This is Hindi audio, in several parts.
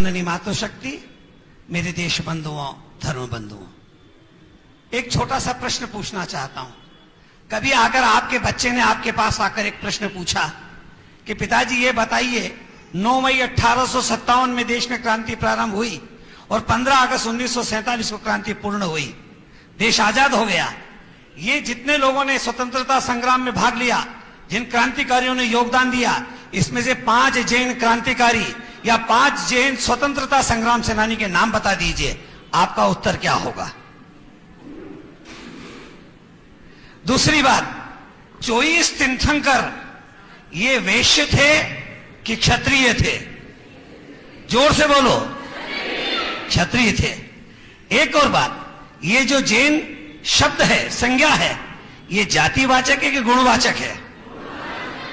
जननी मातृशक्ति, मेरे देश बंधुओं, धर्म बंधुओं, एक छोटा सा प्रश्न पूछना चाहता हूं। कभी आकर आपके बच्चे ने आपके पास आकर एक प्रश्न पूछा कि पिताजी ये बताइए, 9 मई 1857 में देश में क्रांति प्रारंभ हुई और 15 अगस्त 1947 को क्रांति पूर्ण हुई, देश आजाद हो गया। ये जितने लोगों ने स्वतंत्रता संग्राम में भाग लिया, जिन क्रांतिकारियों ने योगदान दिया, इसमें से 5 जैन क्रांतिकारी या 5 जैन स्वतंत्रता संग्राम सेनानी के नाम बता दीजिए, आपका उत्तर क्या होगा? दूसरी बात, 24 तीर्थंकर ये वैश्य थे कि क्षत्रिय थे? जोर से बोलो, क्षत्रिय थे। एक और बात, ये जो जैन शब्द है, संज्ञा है, ये जातिवाचक है कि गुणवाचक है?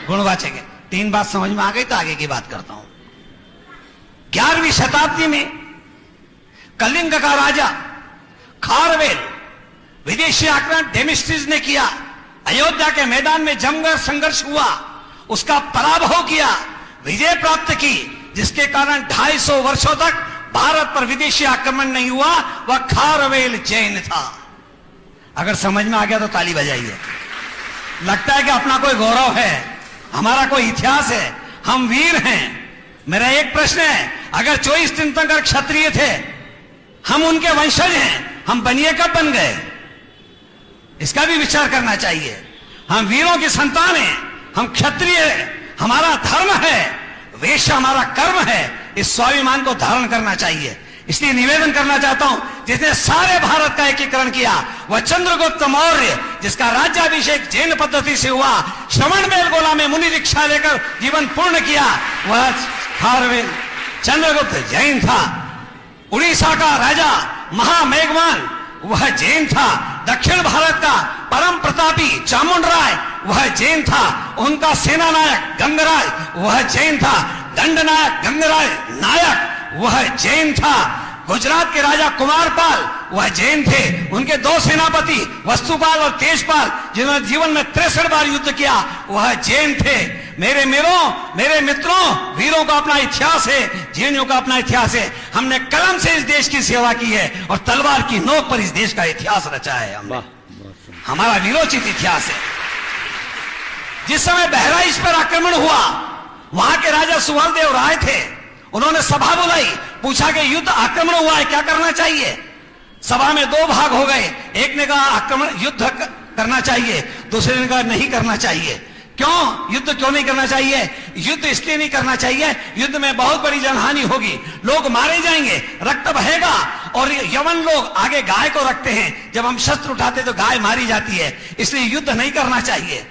गुणवाचक है। 3 बात समझ में आ गई तो आगे की बात करता हूं। 11वीं शताब्दी में कलिंग का राजा खारवेल विदेशी आक्रमण डेमिस्ट्रीज ने किया, अयोध्या के मैदान में जमकर संघर्ष हुआ, उसका पराभव किया, विजय प्राप्त की, जिसके कारण 250 वर्षों तक भारत पर विदेशी आक्रमण नहीं हुआ। वह खारवेल जैन था। अगर समझ में आ गया तो ताली बजाइए। लगता है कि अपना कोई गौरव है, हमारा कोई इतिहास है, हम वीर हैं। मेरा एक प्रश्न है, अगर 24 तीर्थंकर क्षत्रिय थे, हम उनके वंशज हैं, हम बनिए कब बन गए? इसका भी विचार करना चाहिए। हम वीरों की संतान हैं, हम क्षत्रिय हैं, हमारा धर्म है, वेश्य हमारा कर्म है। इस स्वाभिमान को धारण करना चाहिए। इसलिए निवेदन करना चाहता हूं, जिसने सारे भारत का एकीकरण किया वह चंद्रगुप्त मौर्य, जिसका राज्याभिषेक जैन पद्धति से हुआ, श्रवण बेलगोला में मुनि दीक्षा लेकर जीवन पूर्ण किया, वह खारवेल चंद्रगुप्त जैन था। उड़ीसा का राजा महामेघवान वह जैन था। दक्षिण भारत का परम प्रतापी चामुंडराय वह जैन था। उनका सेनानायक गंगराज वह जैन था। दंडनायक गंगराज नायक वह जैन था। गुजरात के राजा कुमारपाल वह जैन थे। उनके 2 सेनापति वस्तुपाल और तेजपाल, जिन्होंने जीवन में 63 बार युद्ध किया, वह जैन थे। मेरे मित्रों, वीरों का अपना इतिहास है, जैनियों का अपना इतिहास है। हमने कलम से इस देश की सेवा की है और तलवार की नोक पर इस देश का इतिहास रचा है हमने। हमारा वीरोचित इतिहास है। जिस समय बहराइच पर आक्रमण हुआ, वहां के राजा सुवर्णदेव राय थे। उन्होंने सभा बुलाई, पूछा कि युद्ध आक्रमण हुआ है, क्या करना चाहिए? सभा में 2 भाग हो गए। एक ने कहा आक्रमण युद्ध करना चाहिए, दूसरे ने कहा नहीं करना चाहिए। क्यों युद्ध क्यों नहीं करना चाहिए? युद्ध इसलिए नहीं करना चाहिए, युद्ध में बहुत बड़ी जनहानि होगी, लोग मारे जाएंगे, रक्त बहेगा। और यवन लोग आगे गाय को रखते हैं, जब हम शस्त्र उठाते तो गाय मारी जाती है, इसलिए युद्ध नहीं करना चाहिए।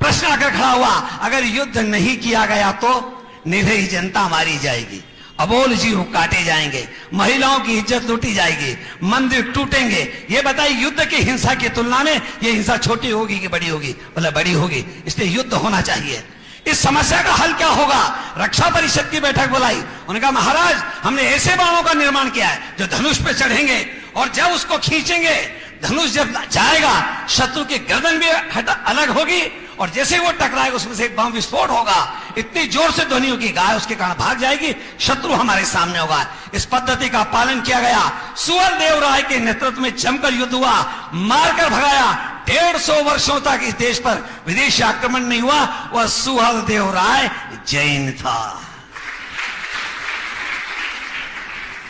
प्रश्न आकर खड़ा हुआ, अगर युद्ध नहीं किया गया तो निर्दयी जनता मारी जाएगी, अबोल जीव काटे जाएंगे, महिलाओं की इज्जत लूटी जाएगी, मंदिर टूटेंगे। ये बताइए, युद्ध की हिंसा की तुलना में ये हिंसा छोटी होगी कि बड़ी होगी? बोला बड़ी होगी। इसलिए युद्ध होना चाहिए। इस समस्या का हल क्या होगा? रक्षा परिषद की बैठक बुलाई। उन्होंने कहा महाराज, हमने ऐसे बाणों का निर्माण किया है जो धनुष पे चढ़ेंगे और जब उसको खींचेंगे, धनुष जब जाएगा, शत्रु की गर्दन भी अलग होगी और जैसे वो टकराएगा उसमें से एक बम विस्फोट होगा, इतनी जोर से ध्वनि होगी, गाय उसके कारण भाग जाएगी, शत्रु हमारे सामने होगा। इस पद्धति का पालन किया गया। सुवर्णदेव राय के नेतृत्व में जमकर युद्ध हुआ, मारकर भगाया। 150 वर्षों तक इस देश पर विदेशी आक्रमण नहीं हुआ। वह सुवर्णदेव राय जैन था।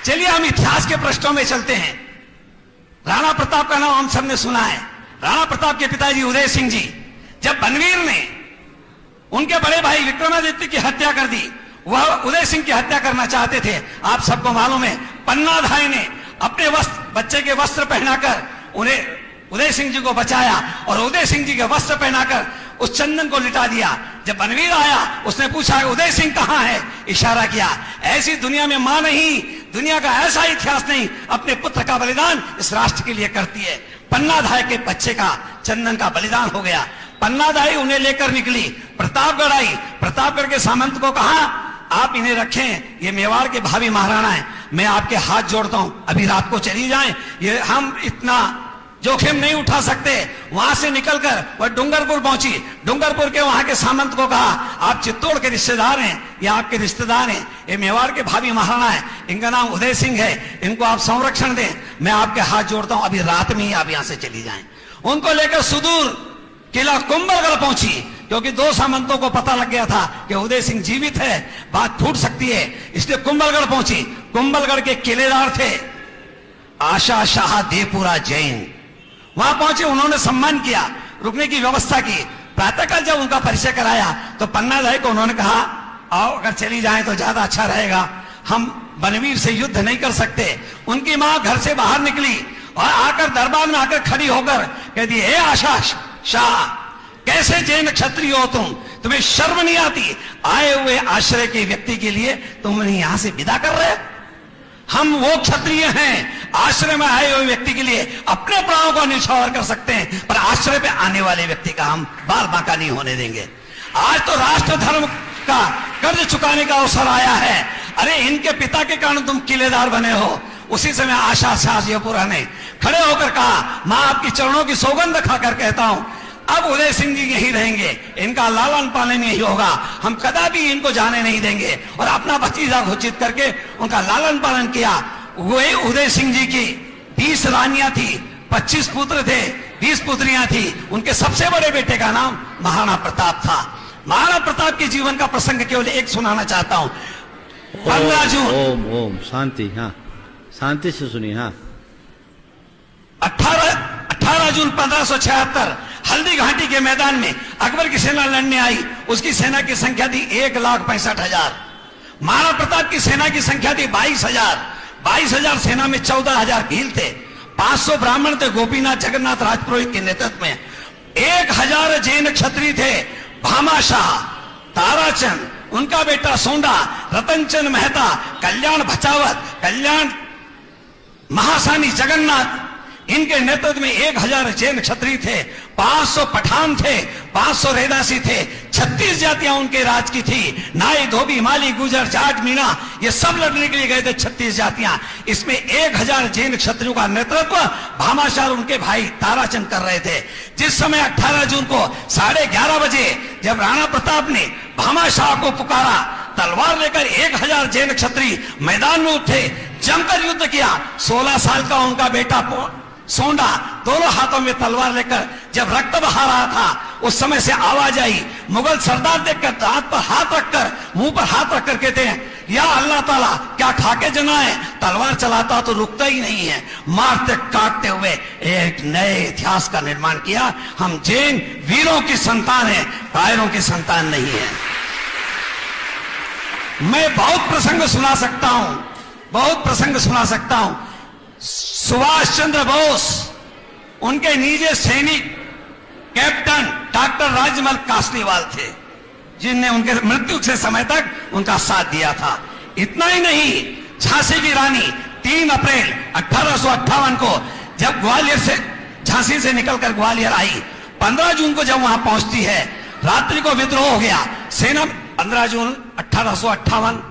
चलिए हम इतिहास के पृष्ठों में चलते हैं। राणा प्रताप का नाम हम सबने सुना है। राणा प्रताप के पिताजी उदय सिंह जी, जब बनवीर ने उनके बड़े भाई विक्रमादित्य की हत्या कर दी, वह उदय सिंह की हत्या करना चाहते थे। आप सबको मालूम है, पन्नाधाय ने अपने बच्चे के वस्त्र पहनाकर उन्हें उदय सिंह जी को बचाया और उदय सिंह जी के वस्त्र पहनाकर उस चंदन को लिटा दिया। जब बनवीर आया, उसने पूछा उदय सिंह कहां है? इशारा किया। ऐसी दुनिया में मां नहीं, दुनिया का ऐसा इतिहास नहीं, अपने पुत्र का बलिदान इस राष्ट्र के लिए करती है। पन्नाधाय के बच्चे का चंदन का बलिदान हो गया। पन्नाधाय उन्हें लेकर निकली, प्रतापगढ़ आई। प्रतापगढ़ के सामंत को कहा, आप इन्हें रखें, ये मेवाड़ के भावी महाराणा है, मैं आपके हाथ जोड़ता हूं, अभी रात को चली जाएं। ये हम इतना जोखिम नहीं उठा सकते, वहां से निकलकर वह डूंगरपुर पहुंची। डूंगरपुर के वहां के सामंत को कहा, आप चित्तौड़ के रिश्तेदार हैं, ये आपके रिश्तेदार हैं, ये मेवाड़ के भाभी महाराणा है, इनका नाम उदय सिंह है, इनको आप संरक्षण दें, मैं आपके हाथ जोड़ता हूं, अभी रात में ही आप यहां से चली जाएं। उनको लेकर सुदूर किला कुंभलगढ़ पहुंची, क्योंकि दो सामंतों को पता लग गया था कि उदय सिंह जीवित है, बात फूट सकती है, इसलिए कुंभलगढ़ पहुंची। कुंभलगढ़ के किलेदार थे आशा शाह देवपुरा जैन। वहां पहुंचे, उन्होंने सम्मान किया, रुकने की व्यवस्था की। प्रातःकाल जब उनका परिचय कराया तो पन्नाधाय को उन्होंने कहा, आओ अगर चली जाए तो ज्यादा अच्छा रहेगा, हम बनवीर से युद्ध नहीं कर सकते। उनकी मां घर से बाहर निकली और आकर दरबार में आकर खड़ी होकर कहती, हे आशा शाह, कैसे जैन क्षत्रिय हो तुम, तुम्हें शर्म नहीं आती? आए हुए आश्रय के व्यक्ति के लिए तुम उन्हें यहां से विदा कर रहे हो? हम वो क्षत्रिय हैं, आश्रय में आए हुए व्यक्ति के लिए अपने प्राणों को न्यौछावर कर सकते हैं, पर आश्रय पे आने वाले व्यक्ति का हम बाल बांका नहीं होने देंगे। आज तो राष्ट्र धर्म का कर्ज चुकाने का अवसर आया है। अरे इनके पिता के कारण तुम किलेदार बने हो। उसी समय आशा शाह देवपुरा ने खड़े होकर कहा, मां आपकी चरणों की सौगंध खाकर कहता हूं, अब उदय सिंह जी यही रहेंगे, इनका लालन पालन यही होगा, हम कदापि इनको जाने नहीं देंगे। और अपना भतीजा घोषित करके उनका लालन पालन किया। वही उदय सिंह जी की 20 रानियां थी, 25 पुत्र थे, 20 पुत्रियां थी। उनके सबसे बड़े बेटे का नाम महाराणा प्रताप था। महाराणा प्रताप के जीवन का प्रसंग केवल एक सुनाना चाहता हूं। 15 जून, ओम ओम शांति, हाँ शांति से सुनिए। हाँ 18 जून 1576 हल्दी घाटी के मैदान में अकबर की सेना लड़ने आई। उसकी सेना की संख्या थी 1,65,000। महाराणा प्रताप की सेना की संख्या थी 22,000 सेना में 14,000 भील थे, 500 ब्राह्मण थे गोपीनाथ जगन्नाथ राजपुरोहित के नेतृत्व में, 1,000 जैन क्षत्रिय थे। भामाशाह, ताराचंद, उनका बेटा सोंडा, रतनचंद मेहता, कल्याण भचावत, कल्याण महासानी जगन्नाथ, इनके नेतृत्व में 1,000 जैन क्षत्रिय थे, 500 पठान थे, 500 रेदासी थे, 36 जातियां उनके राज की थी। नाई, धोबी, माली, गुजर, जाट, मीणा, ये सब लड़ने के लिए गए थे, 36 जातियां। इसमें 1,000 जैन क्षत्रियों का नेतृत्व भामाशाह और उनके भाई ताराचंद कर रहे थे। जिस समय 18 जून को 11:30 बजे जब राणा प्रताप ने भामाशाह को पुकारा, तलवार लेकर 1,000 जैन क्षत्रिय मैदान में उठे, जमकर युद्ध किया। 16 साल का उनका बेटा सोंडा दोनों हाथों में तलवार लेकर जब रक्त बहा रहा था, उस समय से आवाज आई। मुगल सरदार देखकर दांत पर हाथ रखकर, मुंह पर हाथ रखकर कहते हैं, या अल्लाह ताला, क्या खाके जनाए? तलवार चलाता तो रुकता ही नहीं है। मारते काटते हुए एक नए इतिहास का निर्माण किया। हम जैन वीरों की संतान हैं, कायरों की संतान नहीं है। मैं बहुत प्रसंग सुना सकता हूं, बहुत प्रसंग सुना सकता हूं। सुभाष चंद्र बोस, उनके निजी सैनिक कैप्टन डॉक्टर राजमल कासलीवाल थे, जिनने उनके मृत्यु के समय तक उनका साथ दिया था। इतना ही नहीं, झांसी की रानी 3 अप्रैल 1858 को जब ग्वालियर से, झांसी से निकलकर ग्वालियर आई, 15 जून को जब वहां पहुंचती है, रात्रि को विद्रोह हो गया। सेना 15 जून 1858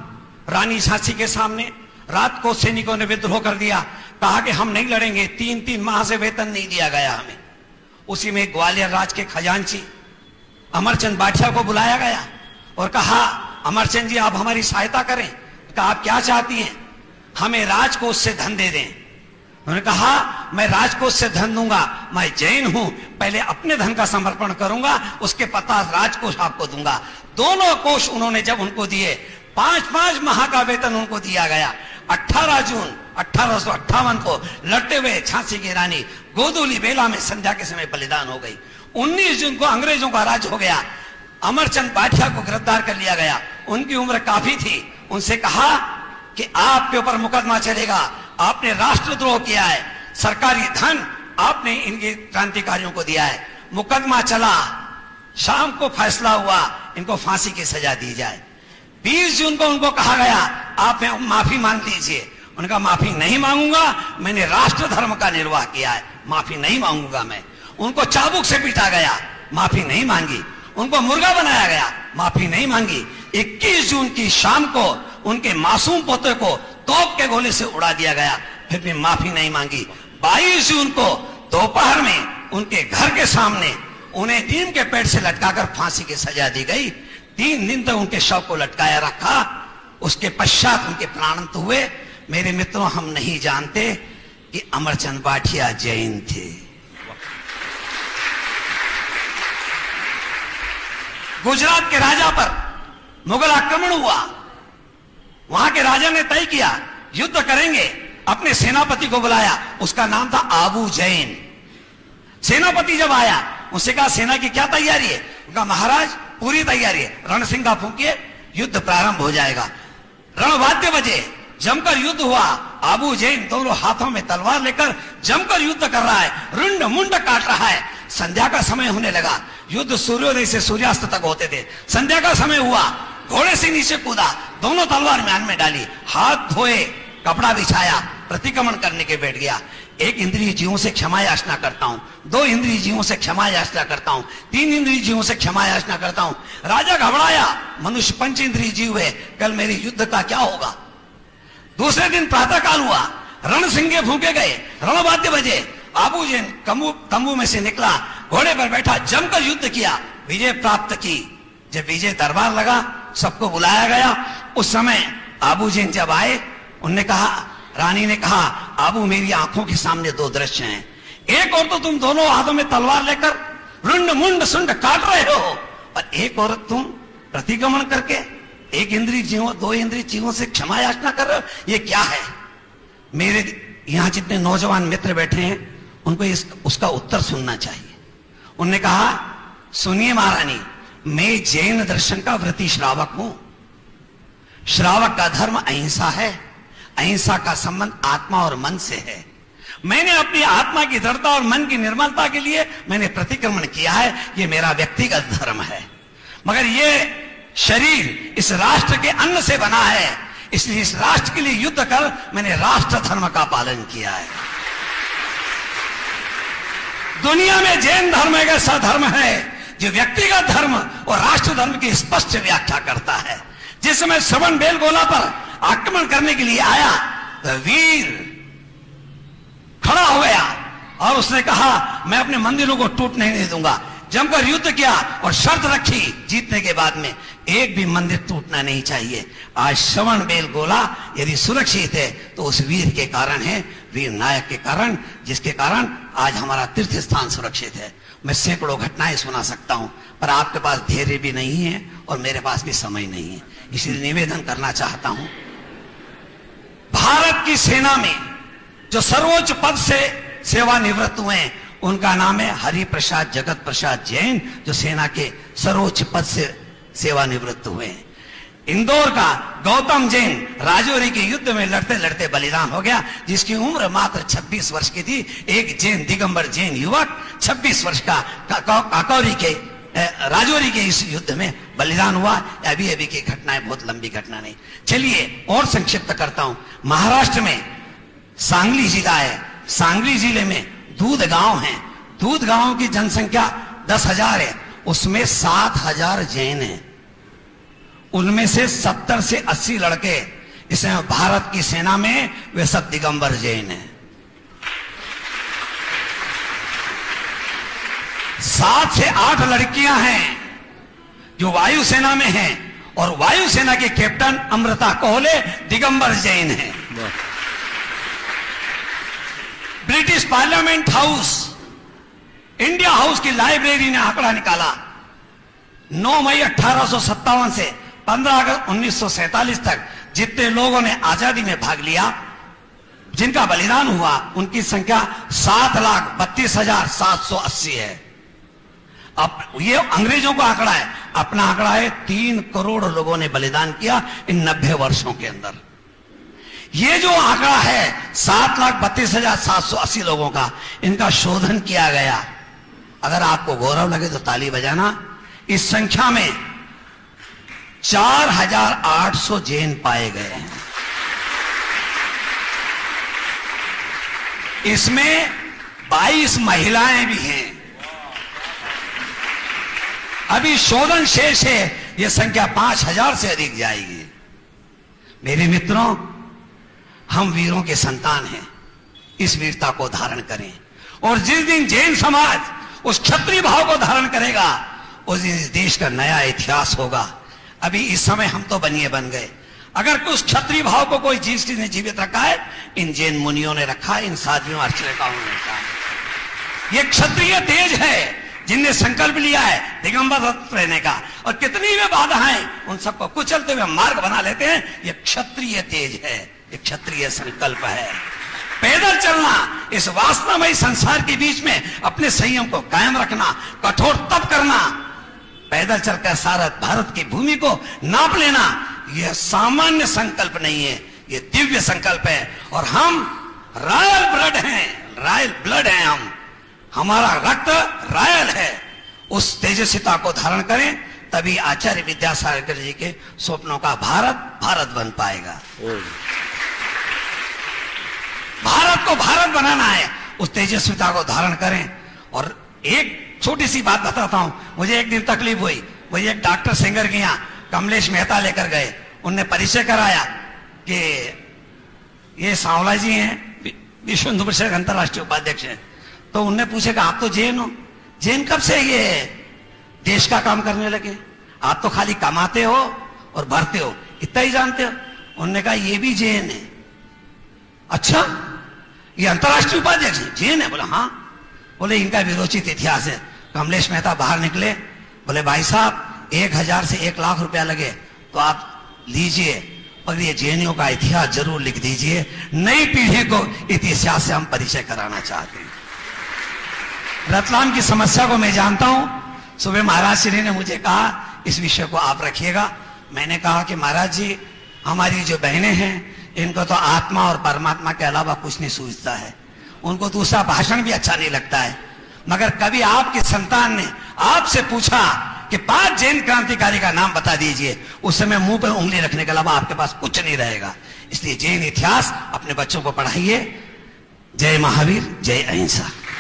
रानी झांसी के सामने रात को सैनिकों ने विद्रोह कर दिया। कहा कि हम नहीं लड़ेंगे, 3 माह से वेतन नहीं दिया गया हमें। उसी में ग्वालियर राज के खजांची अमरचंद बाठिया को बुलाया गया और कहा, अमरचंद जी आप हमारी सहायता करें। कहा आप क्या चाहती हैं? हमें राजकोष से धन दे दें। उन्होंने कहा, मैं राजकोष से धन दूंगा, मैं जैन हूं, पहले अपने धन का समर्पण करूंगा, उसके पता राजकोष आपको दूंगा। दोनों कोष उन्होंने जब उनको दिए, 5-5 माह का वेतन उनको दिया गया। 18 जून 1858 को लड़ते हुए झांसी की रानी गोदूली बेला में संध्या के समय बलिदान हो गई। 19 जून को अंग्रेजों का राज हो गया। अमरचंद बाठिया को गिरफ्तार कर लिया गया। उनकी उम्र काफी थी। उनसे कहा कि आपके ऊपर मुकदमा चलेगा, आपने राष्ट्रद्रोह किया है, सरकारी धन आपने इनके क्रांतिकारियों को दिया है। मुकदमा चला, शाम को फैसला हुआ, इनको फांसी की सजा दी जाए। 20 जून को उनको कहा गया, आप माफी मांग लीजिए। उनका माफी नहीं मांगूंगा, मैंने राष्ट्र धर्म का निर्वाह किया है, माफी नहीं मांगूंगा मैं। उनको चाबुक से पीटा गया, माफी नहीं मांगी। उनको मुर्गा बनाया गया, माफी नहीं मांगी। 21 जून की शाम को उनके मासूम पोते को तोप के गोले से उड़ा दिया गया, फिर भी माफी नहीं मांगी। 22 जून को दोपहर में उनके घर के सामने उन्हें नीम के पेड़ से लटकाकर फांसी की सजा दी गई। 3 दिन तक उनके शव को लटकाया रखा। उसके पश्चात उनके प्राणांत हुए। मेरे मित्रों, हम नहीं जानते कि अमरचंद बाठिया जैन थे। गुजरात के राजा पर मुगल आक्रमण हुआ। वहां के राजा ने तय किया युद्ध करेंगे। अपने सेनापति को बुलाया, उसका नाम था आबू जैन। सेनापति जब आया, उससे कहा सेना की क्या तैयारी है? उनका महाराज पूरी तैयारी है, रणसिंगा फूंकिए, युद्ध प्रारंभ हो जाएगा। रणवाद्य बजे, जमकर युद्ध हुआ। आबू जैन दोनों हाथों में तलवार लेकर जमकर युद्ध कर रहा है, रुंड मुंड काट रहा है। संध्या का समय होने लगा। युद्ध सूर्योदय से सूर्यास्त तक होते थे। संध्या का समय हुआ, घोड़े से नीचे कूदा, दोनों तलवार म्यान में डाली, हाथ धोए, कपड़ा बिछाया, प्रतिक्रमण करने के बैठ गया। 1 इंद्रिय जीवों से क्षमा याचना करता हूं, 2 इंद्रिय जीवों से क्षमा याचना करता हूं, 3 इंद्रिय जीवों से क्षमा याचना करता हूं। राजा घबराया, मनुष्य 5 इंद्रिय जीव है, कल मेरे युद्ध का क्या होगा? दूसरे दिन प्रातः काल हुआ, रणसिंगे फूंके गए, रणवाद्य बजे। आबू जैन तंबू में से निकला, घोड़े पर बैठा, जमकर युद्ध किया, विजय प्राप्त की। जब विजय दरबार लगा, सबको बुलाया गया। उस समय आबू जैन जब आए, उनने कहा, रानी ने कहा, आबू मेरी आंखों के सामने 2 दृश्य हैं। एक और तो तुम दोनों हाथों में तलवार लेकर रुंड मुंड सुंड काट रहे हो, और एक और तुम प्रतिक्रमण करके 1 इंद्रिय जीवों 2 इंद्रिय जीवों से क्षमा याचना कर रहे हो। ये क्या है? मेरे यहां जितने नौजवान मित्र बैठे हैं, उनको उसका उत्तर सुनना चाहिए। उन्होंने कहा, सुनिए महारानी, मैं जैन दर्शन का व्रती श्रावक हूं। श्रावक का धर्म अहिंसा है। अहिंसा का संबंध आत्मा और मन से है। मैंने अपनी आत्मा की दृढ़ता और मन की निर्मलता के लिए मैंने प्रतिक्रमण किया है। यह मेरा व्यक्तिगत धर्म है, मगर यह शरीर इस राष्ट्र के अन्न से बना है, इसलिए इस राष्ट्र के लिए युद्ध कर मैंने राष्ट्र धर्म का पालन किया है। दुनिया में जैन धर्म एक ऐसा धर्म है जो व्यक्तिगत धर्म और राष्ट्र धर्म की स्पष्ट व्याख्या करता है। जिस समय श्रवण बेलगोला पर आक्रमण करने के लिए आया, तो वीर खड़ा हो गया और उसने कहा, मैं अपने मंदिरों को टूटने नहीं दूंगा। जमकर युद्ध किया और शर्त रखी, जीतने के बाद में एक भी मंदिर टूटना नहीं चाहिए। आज श्रवण बेलगोला यदि सुरक्षित है तो उस वीर के कारण है, वीर नायक के कारण, जिसके कारण आज हमारा तीर्थ स्थान सुरक्षित है। मैं सैकड़ों घटनाएं सुना सकता हूं, पर आपके पास धैर्य भी नहीं है और मेरे पास भी समय नहीं है, इसलिए निवेदन करना चाहता हूं। भारत की सेना में जो सर्वोच्च पद से सेवानिवृत्त हुए हैं, उनका नाम है हरिप्रसाद जगत प्रसाद जैन, जो सेना के सर्वोच्च पद से सेवानिवृत्त हुए हैं। इंदौर का गौतम जैन राजौरी के युद्ध में लड़ते लड़ते बलिदान हो गया, जिसकी उम्र मात्र 26 वर्ष की थी। एक जैन दिगंबर जैन युवक 26 वर्ष का काकौरी के राजौरी के इस युद्ध में बलिदान हुआ। अभी अभी की घटनाएं, बहुत लंबी घटना नहीं। चलिए और संक्षिप्त करता हूं। महाराष्ट्र में सांगली जिला है। सांगली जिले में दूध गांव है। दूध गांव की जनसंख्या 10,000 है, उसमें 7,000 जैन हैं। उनमें से 70 से 80 लड़के इसमें भारत की सेना में वे सब दिगंबर जैन हैं। 7 से 8 लड़कियां हैं जो वायुसेना में हैं, और वायुसेना के कैप्टन अमृता कोहले दिगंबर जैन हैं। British parliament house, India house की लाइब्रेरी ने आंकड़ा निकाला, 9 मई 1857 से 15 अगस्त 1947 तक जितने लोगों ने आजादी में भाग लिया, जिनका बलिदान हुआ, उनकी संख्या 7,32,780 है। अब ये अंग्रेजों का आंकड़ा है, अपना आंकड़ा है 3 करोड़ लोगों ने बलिदान किया इन 90 वर्षों के अंदर। ये जो आंकड़ा है 7,32,780 लोगों का, इनका शोधन किया गया। अगर आपको गौरव लगे तो ताली बजाना। इस संख्या में 4,800 जैन पाए गए हैं। इसमें 22 महिलाएं भी हैं। अभी शोधन शेष है, यह संख्या 5,000 से अधिक जाएगी। मेरे मित्रों, हम वीरों के संतान हैं, इस वीरता को धारण करें और जिस दिन जैन समाज उस क्षत्रिय भाव को धारण करेगा उस दिन इस देश का नया इतिहास होगा। अभी इस समय हम तो बनिए बन गए, अगर उस क्षत्रिय भाव को कोई चीज ने जीवित रखा है, इन जैन मुनियों ने रखा है, इन साधुओं अर्चकों ने रखा है। ये क्षत्रिय तेज है जिनने संकल्प लिया है दिगंबर रहने का, और कितनी भी बाधाएं उन सबको कुचलते हुए मार्ग बना लेते हैं। ये क्षत्रिय तेज है, ये क्षत्रिय संकल्प है। पैदल चलना, इस वासनामयी संसार के बीच में अपने संयम को कायम रखना, कठोर तप करना, पैदल चलकर सारा भारत की भूमि को नाप लेना, यह सामान्य संकल्प नहीं है, यह दिव्य संकल्प है। और हम रॉयल ब्लड हैं, रॉयल ब्लड हैं हम, हमारा रक्त रॉयल है। उस तेजस्विता को धारण करें, तभी आचार्य विद्यासागर जी के स्वप्नों का भारत भारत बन पाएगा। भारत को भारत बनाना है, उस तेजस्विता को धारण करें। और एक छोटी सी बात बताता हूं, मुझे एक दिन तकलीफ हुई। मुझे एक डॉक्टर सिंगर के यहाँ कमलेश मेहता लेकर गए, उनने परिचय कराया कि ये सांवला जी हैं, विश्व हिंदू परिषद अंतर्राष्ट्रीय उपाध्यक्ष हैं। तो उनने पूछे कि आप तो जैन हो, जैन कब से ये देश का काम करने लगे? आप तो खाली कमाते हो और भरते हो, इतना ही जानते हो। उन्होंने कहा ये भी जैन है। अच्छा, ये अंतर्राष्ट्रीय उपाध्यक्ष जैन है? बोला हाँ। बोले इनका विरोचित इतिहास है। कमलेश मेहता बाहर निकले, बोले भाई साहब 1000 से 1 लाख रुपया लगे तो आप लीजिए, और ये जैनियों का इतिहास जरूर लिख दीजिए, नई पीढ़ी को इतिहास से हम परिचय कराना चाहते हैं। रतलाम की समस्या को मैं जानता हूं। सुबह महाराज श्री ने मुझे कहा इस विषय को आप रखिएगा। मैंने कहा कि महाराज जी, हमारी जो बहनें हैं इनको तो आत्मा और परमात्मा के अलावा कुछ नहीं सूझता है, उनको दूसरा भाषण भी अच्छा नहीं लगता है। मगर कभी आपके संतान ने आपसे पूछा कि 5 जैन क्रांतिकारी का नाम बता दीजिए, उस समय मुंह पर उंगली रखने के अलावा आपके पास कुछ नहीं रहेगा। इसलिए जैन इतिहास अपने बच्चों को पढ़ाइए। जय महावीर, जय अहिंसा।